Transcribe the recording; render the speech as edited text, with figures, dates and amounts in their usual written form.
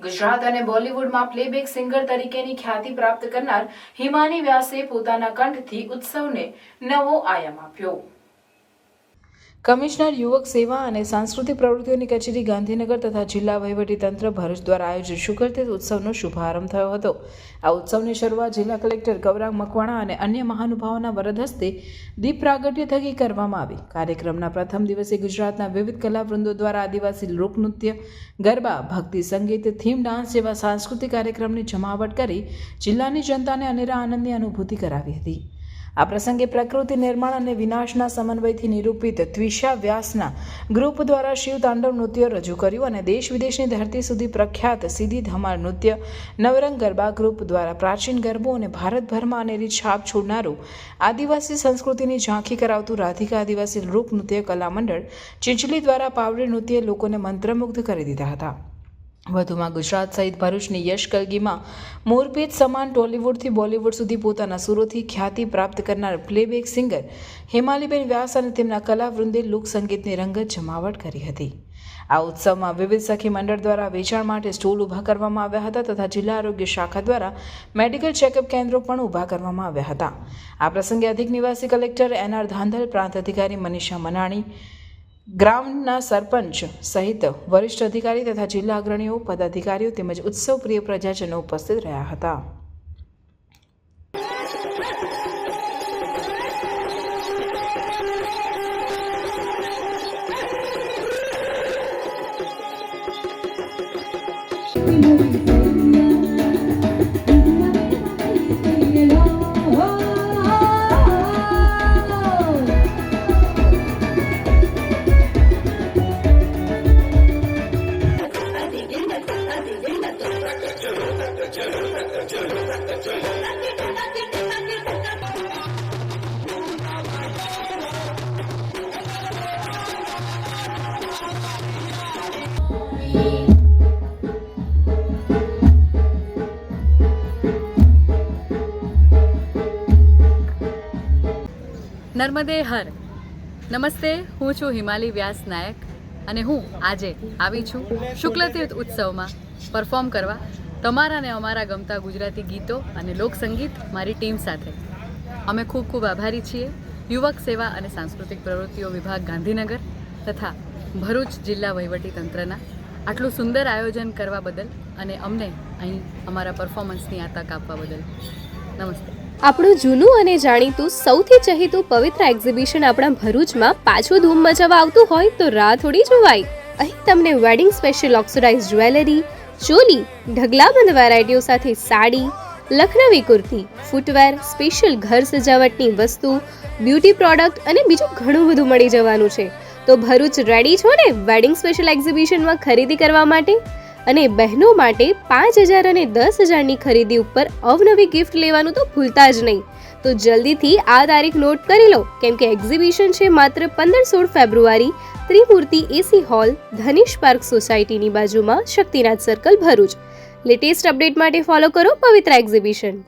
ગુજરાત અને બોલિવૂડમાં playback singer તરીકેની ખ્યાતિ પ્રાપ્ત કરનાર હિમાની વ્યાસે પોતાના કંઠથી ઉત્સવને નવો આયામ આપ્યો. કમિશનર યુવક સેવા અને સાંસ્કૃતિક પ્રવૃત્તિઓની કચેરી ગાંધીનગર તથા જિલ્લા વહીવટીતંત્ર ભરૂચ દ્વારા આયોજિત શુકરતીર્થ ઉત્સવનો શુભારંભ થયો હતો. આ ઉત્સવની શરૂઆત જિલ્લા કલેક્ટર ગૌરાંગ મકવાણા અને અન્ય મહાનુભાવોના વરદ હસ્તે દીપ પ્રાગટ્ય થકી કરવામાં આવી. કાર્યક્રમના પ્રથમ દિવસે ગુજરાતના વિવિધ કલાવૃંદો દ્વારા આદિવાસી લોકનૃત્ય, ગરબા, ભક્તિ સંગીત, થીમ ડાન્સ જેવા સાંસ્કૃતિક કાર્યક્રમની જમાવટ કરી જિલ્લાની જનતાને અનેરા આનંદની અનુભૂતિ કરાવી હતી. આ પ્રસંગે પ્રકૃતિ નિર્માણ અને વિનાશના સમન્વયથી નિરૂપિત ત્વિષા વ્યાસના ગ્રુપ દ્વારા શિવ તાંડવ નૃત્ય રજૂ કર્યું અને દેશ વિદેશની ધરતી સુધી પ્રખ્યાત સીધી ધમાલ નૃત્ય, નવરંગ ગરબા ગ્રુપ દ્વારા પ્રાચીન ગરબો અને ભારતભરમાં અનેરી છાપ છોડનારું આદિવાસી સંસ્કૃતિની ઝાંખી કરાવતું રાધિકા આદિવાસી લોકનૃત્ય કલા મંડળ ચીંચલી દ્વારા પાવડી નૃત્યે લોકોને મંત્રમુગ્ધ કરી દીધા હતા. વધુમાં ગુજરાત સહિત ભરૂચની યશ કલગીમાં મોરપીંછ સમાન ટોલીવુડથી બોલિવૂડ સુધી પોતાના સુરોથી ખ્યાતિ પ્રાપ્ત કરનાર પ્લેબેક સિંગર હિમાલીબેન વ્યાસ અને તેમના કલાવૃંદે લોક સંગીતની રંગત જમાવટ કરી હતી. આ ઉત્સવમાં વિવિધ સખી મંડળ દ્વારા વેચાણ માટે સ્ટોલ ઊભા કરવામાં આવ્યા હતા તથા જિલ્લા આરોગ્ય શાખા દ્વારા મેડિકલ ચેકઅપ કેન્દ્રો પણ ઊભા કરવામાં આવ્યા હતા. આ પ્રસંગે અધિક નિવાસી કલેક્ટર NR ધાંધલ, પ્રાંત અધિકારી મનીષા મનાણી, ગ્રામના સરપંચ સહિત વરિષ્ઠ અધિકારી તથા જિલ્લા અગ્રણીઓ, પદાધિકારીઓ તેમજ ઉત્સવ પ્રિય પ્રજાજનો ઉપસ્થિત રહ્યા હતા. નર્મદે હર. નમસ્તે, હું છું હિમાલી વ્યાસ નાયક અને હું આજે આવી છું શુક્લતીર્થ ઉત્સવમાં પરફોર્મ કરવા તમારા ને અમારા ગમતા ગુજરાતી ગીતો અને લોકસંગીત મારી ટીમ સાથે. અમે ખૂબ ખૂબ આભારી છીએ યુવક સેવા અને સાંસ્કૃતિક પ્રવૃત્તિઓ વિભાગ ગાંધીનગર તથા ભરૂચ જિલ્લા વહીવટીતંત્રના આટલું સુંદર આયોજન કરવા બદલ અને અમને અહીં અમારા પરફોર્મન્સની આ તક આપવા બદલ. નમસ્તે. આપણું જૂનું અને જાણીતું સૌથી ચહીતું પવિત્ર એક્ઝિબિશન આપણા ભરૂચમાં પાછું ધૂમ મચાવવા આવતું હોય તો રાહ થોડી જોવાય. અહીં તમને wedding special oxidise jewellery, choli, ઢગલાબંધ વેરાયટીઓ સાથે સાડી, લખનવી કુર્તી, ફૂટવેર, સ્પેશિયલ ઘર સજાવટની વસ્તુ, બ્યુટી પ્રોડક્ટ અને બીજું ઘણું બધું મળી જવાનું છે. તો ભરૂચ રેડી છો ને વેડિંગ સ્પેશિયલ એક્ઝિબિશનમાં ખરીદી કરવા માટે? અને બહેનો માટે 5,000 અને 10,000ની ખરીદી ઉપર અવનવી ગિફ્ટ લેવાનું તો ભૂલતા જ નહીં. તો જલ્દીથી આ તારીખ નોટ કરી લો, કેમ કે એક્ઝિબિશન છે માત્ર 15-16 ફેબ્રુઆરી ત્રિમૂર્તિ AC હોલ, ધનિશ પાર્ક સોસાયટીની બાજુમાં, Shaktinath circle, Bharuch. Latest update માટે ફોલો કરો પવિત્ર એક્ઝિબિશન.